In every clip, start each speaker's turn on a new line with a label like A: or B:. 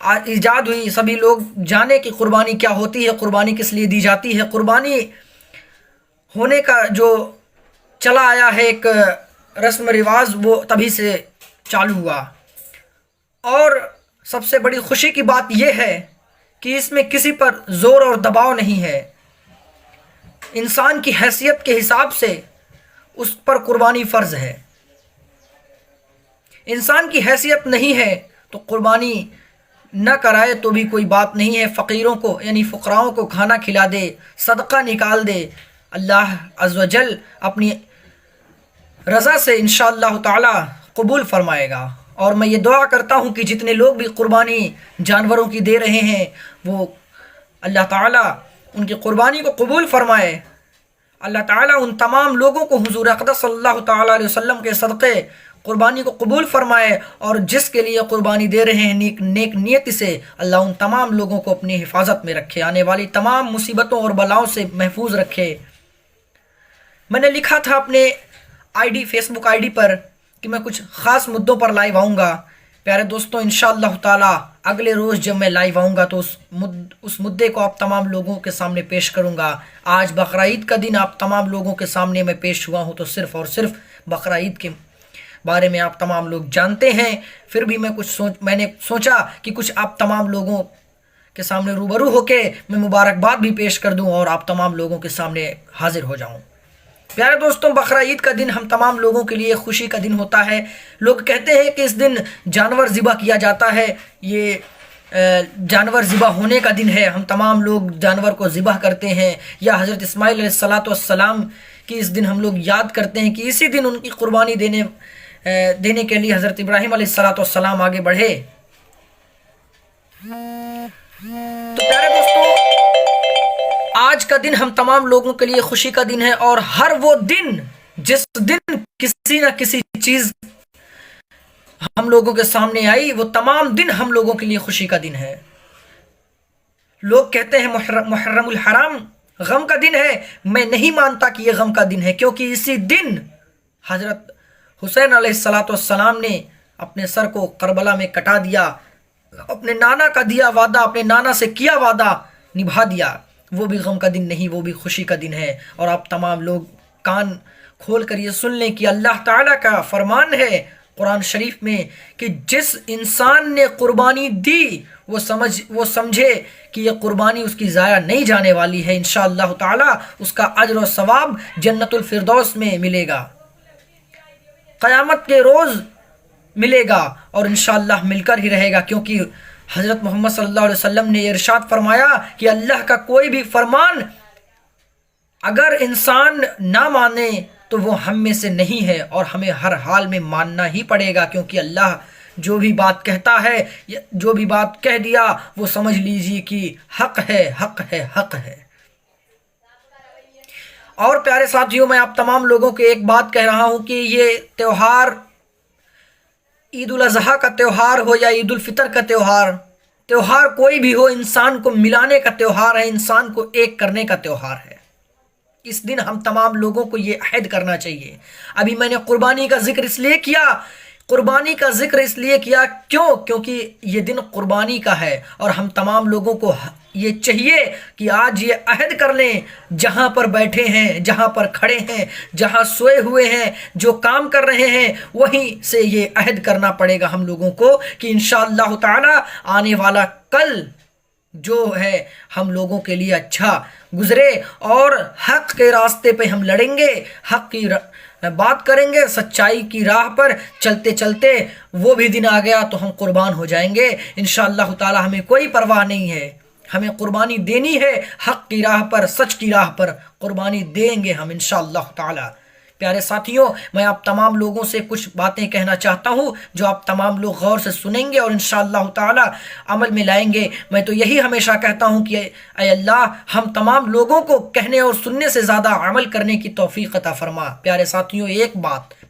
A: ایجاد ہوئی, سبھی لوگ جانے کہ قربانی کیا ہوتی ہے, قربانی کس لیے دی جاتی ہے. قربانی ہونے کا جو چلا آیا ہے ایک رسم رواج, وہ تبھی سے چالو ہوا. اور سب سے بڑی خوشی کی بات یہ ہے کہ اس میں کسی پر زور اور دباؤ نہیں ہے. انسان کی حیثیت کے حساب سے اس پر قربانی فرض ہے. انسان کی حیثیت نہیں ہے تو قربانی نہ کرائے تو بھی کوئی بات نہیں ہے. فقیروں کو یعنی فقراؤں کو کھانا کھلا دے, صدقہ نکال دے, اللہ عز و جل اپنی رضا سے انشاءاللہ تعالی قبول فرمائے گا. اور میں یہ دعا کرتا ہوں کہ جتنے لوگ بھی قربانی جانوروں کی دے رہے ہیں وہ اللہ تعالی ان کی قربانی کو قبول فرمائے. اللہ تعالی ان تمام لوگوں کو حضور اقدس صلی اللہ تعالی علیہ وسلم کے صدقے قربانی کو قبول فرمائے, اور جس کے لیے قربانی دے رہے ہیں نیک نیت سے اللہ ان تمام لوگوں کو اپنی حفاظت میں رکھے, آنے والی تمام مصیبتوں اور بلاؤں سے محفوظ رکھے. میں نے لکھا تھا اپنے فیس بک آئی ڈی پر کہ میں کچھ خاص مدوں پر لائیو آؤں گا. پیارے دوستوں, انشاءاللہ تعالی اگلے روز جب میں لائیو آؤں گا تو اس مدے کو آپ تمام لوگوں کے سامنے پیش کروں گا. آج بقرعید کا دن آپ تمام لوگوں کے سامنے میں پیش ہوا ہوں تو صرف اور صرف بقرعید کے بارے میں آپ تمام لوگ جانتے ہیں. پھر بھی میں نے سوچا کہ کچھ آپ تمام لوگوں کے سامنے روبرو ہو کے میں مبارکباد بھی پیش کر دوں اور آپ تمام لوگوں کے سامنے حاضر ہو جاؤں. پیارے دوستوں, بقرعید کا دن ہم تمام لوگوں کے لیے خوشی کا دن ہوتا ہے. لوگ کہتے ہیں کہ اس دن جانور ذبح کیا جاتا ہے, یہ جانور ذبح ہونے کا دن ہے, ہم تمام لوگ جانور کو ذبح کرتے ہیں, یا حضرت اسماعیل علیہ السلام کی اس دن ہم لوگ یاد کرتے ہیں کہ اسی دن ان کی قربانی دینے کے لیے حضرت ابراہیم علیہ السلام آگے بڑھے. تو پیارے دوستوں, آج کا دن ہم تمام لوگوں کے لیے خوشی کا دن ہے, اور ہر وہ دن جس دن کسی نہ کسی چیز ہم لوگوں کے سامنے آئی وہ تمام دن ہم لوگوں کے لیے خوشی کا دن ہے. لوگ کہتے ہیں محرم الحرام غم کا دن ہے. میں نہیں مانتا کہ یہ غم کا دن ہے, کیونکہ اسی دن حضرت حسین علیہ السلام نے اپنے سر کو کربلا میں کٹا دیا, اپنے نانا کا دیا وعدہ, اپنے نانا سے کیا وعدہ نبھا دیا. وہ بھی غم کا دن نہیں, وہ بھی خوشی کا دن ہے. اور آپ تمام لوگ کان کھول کر یہ سن لیں کہ اللہ تعالیٰ کا فرمان ہے قرآن شریف میں کہ جس انسان نے قربانی دی وہ سمجھے کہ یہ قربانی اس کی ضائع نہیں جانے والی ہے. انشاءاللہ تعالیٰ اس کا اجر و ثواب جنت الفردوس میں ملے گا, قیامت کے روز ملے گا, اور انشاءاللہ مل کر ہی رہے گا. کیونکہ حضرت محمد صلی اللہ علیہ وسلم نے ارشاد فرمایا کہ اللہ کا کوئی بھی فرمان اگر انسان نہ مانے تو وہ ہم میں سے نہیں ہے, اور ہمیں ہر حال میں ماننا ہی پڑے گا. کیونکہ اللہ جو بھی بات کہتا ہے, جو بھی بات کہہ دیا وہ سمجھ لیجیے کہ حق ہے, حق ہے, حق ہے. اور پیارے ساتھیوں, میں آپ تمام لوگوں کو ایک بات کہہ رہا ہوں کہ یہ تہوار عید الاضحیٰ کا تہوار ہو یا عید الفطر کا تہوار کوئی بھی ہو, انسان کو ملانے کا تہوار ہے, انسان کو ایک کرنے کا تہوار ہے. اس دن ہم تمام لوگوں کو یہ عہد کرنا چاہیے. ابھی میں نے قربانی کا ذکر اس لیے کیا کیونکہ یہ دن قربانی کا ہے, اور ہم تمام لوگوں کو یہ چاہیے کہ آج یہ عہد کر لیں, جہاں پر بیٹھے ہیں, جہاں پر کھڑے ہیں, جہاں سوئے ہوئے ہیں, جو کام کر رہے ہیں, وہیں سے یہ عہد کرنا پڑے گا ہم لوگوں کو کہ انشاءاللہ تعالی آنے والا کل جو ہے ہم لوگوں کے لیے اچھا گزرے, اور حق کے راستے پہ ہم لڑیں گے, حق کی بات کریں گے, سچائی کی راہ پر چلتے چلتے وہ بھی دن آ گیا تو ہم قربان ہو جائیں گے. انشاءاللہ تعالی ہمیں کوئی پرواہ نہیں ہے, ہمیں قربانی دینی ہے, حق کی راہ پر, سچ کی راہ پر قربانی دیں گے ہم انشاءاللہ تعالی. پیارے ساتھیوں, میں آپ تمام لوگوں سے کچھ باتیں کہنا چاہتا ہوں جو آپ تمام لوگ غور سے سنیں گے اور انشاءاللہ تعالی عمل میں لائیں گے. میں تو یہی ہمیشہ کہتا ہوں کہ اے اللہ ہم تمام لوگوں کو کہنے اور سننے سے زیادہ عمل کرنے کی توفیق عطا فرما. پیارے ساتھیوں,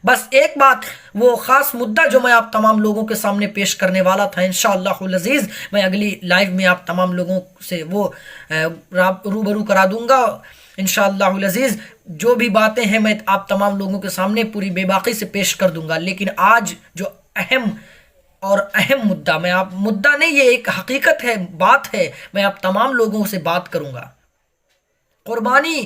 A: بس ایک بات, وہ خاص مدعا جو میں آپ تمام لوگوں کے سامنے پیش کرنے والا تھا, انشاءاللہ العزیز میں اگلی لائیو میں آپ تمام لوگوں سے وہ روبرو کرا دوں گا انشاءاللہ العزیز جو بھی باتیں ہیں میں آپ تمام لوگوں کے سامنے پوری بے باقی سے پیش کر دوں گا، لیکن آج جو اہم مدعا، مدعا نہیں، یہ ایک حقیقت ہے، بات ہے، میں آپ تمام لوگوں سے بات کروں گا۔ قربانی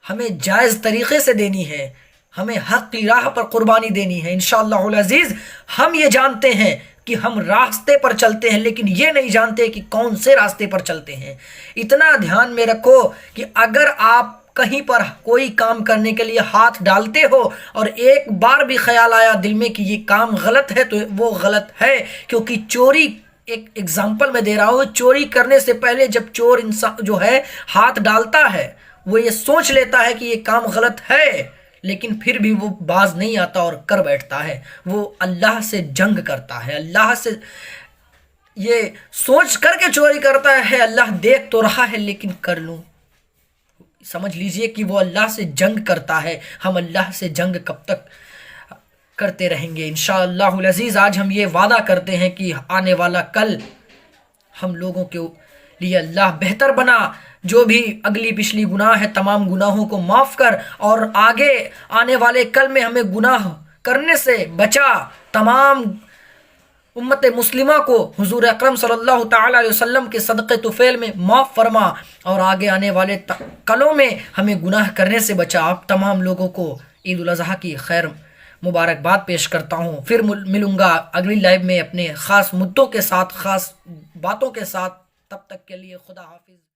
A: ہمیں جائز طریقے سے دینی ہے، ہمیں حق کی راہ پر قربانی دینی ہے انشاءاللہ العزیز۔ ہم یہ جانتے ہیں کہ ہم راستے پر چلتے ہیں، لیکن یہ نہیں جانتے کہ کون سے راستے پر چلتے ہیں۔ اتنا دھیان میں رکھو کہ اگر آپ کہیں پر کوئی کام کرنے کے لیے ہاتھ ڈالتے ہو اور ایک بار بھی خیال آیا دل میں کہ یہ کام غلط ہے، تو وہ غلط ہے، کیونکہ چوری، ایک ایگزامپل میں دے رہا ہوں، چوری کرنے سے پہلے جب چور انسان جو ہے ہاتھ ڈالتا ہے، وہ یہ سوچ لیتا ہے کہ یہ کام غلط ہے، لیکن پھر بھی وہ باز نہیں آتا اور کر بیٹھتا ہے، وہ اللہ سے جنگ کرتا ہے، اللہ سے یہ سوچ کر کے چوری کرتا ہے، اللہ دیکھ تو رہا ہے لیکن کر لوں۔ سمجھ لیجئے کہ وہ اللہ سے جنگ کرتا ہے۔ ہم اللہ سے جنگ کب تک کرتے رہیں گے؟ انشاءاللہ العزیز آج ہم یہ وعدہ کرتے ہیں کہ آنے والا کل ہم لوگوں کے لیے اللہ بہتر بنا، جو بھی اگلی پچھلی گناہ ہے تمام گناہوں کو معاف کر، اور آگے آنے والے کل میں ہمیں گناہ کرنے سے بچا، تمام امت مسلمہ کو حضور اکرم صلی اللہ تعالی علیہ وسلم کے صدقے طفیل میں معاف فرما، اور آگے آنے والے کلوں میں ہمیں گناہ کرنے سے بچا۔ آپ تمام لوگوں کو عید الاضحیٰ کی خیر مبارکباد پیش کرتا ہوں۔ پھر ملوں گا اگلی لائیو میں اپنے خاص مدعوں کے ساتھ، خاص باتوں کے ساتھ۔ تب تک کے لیے خدا حافظ۔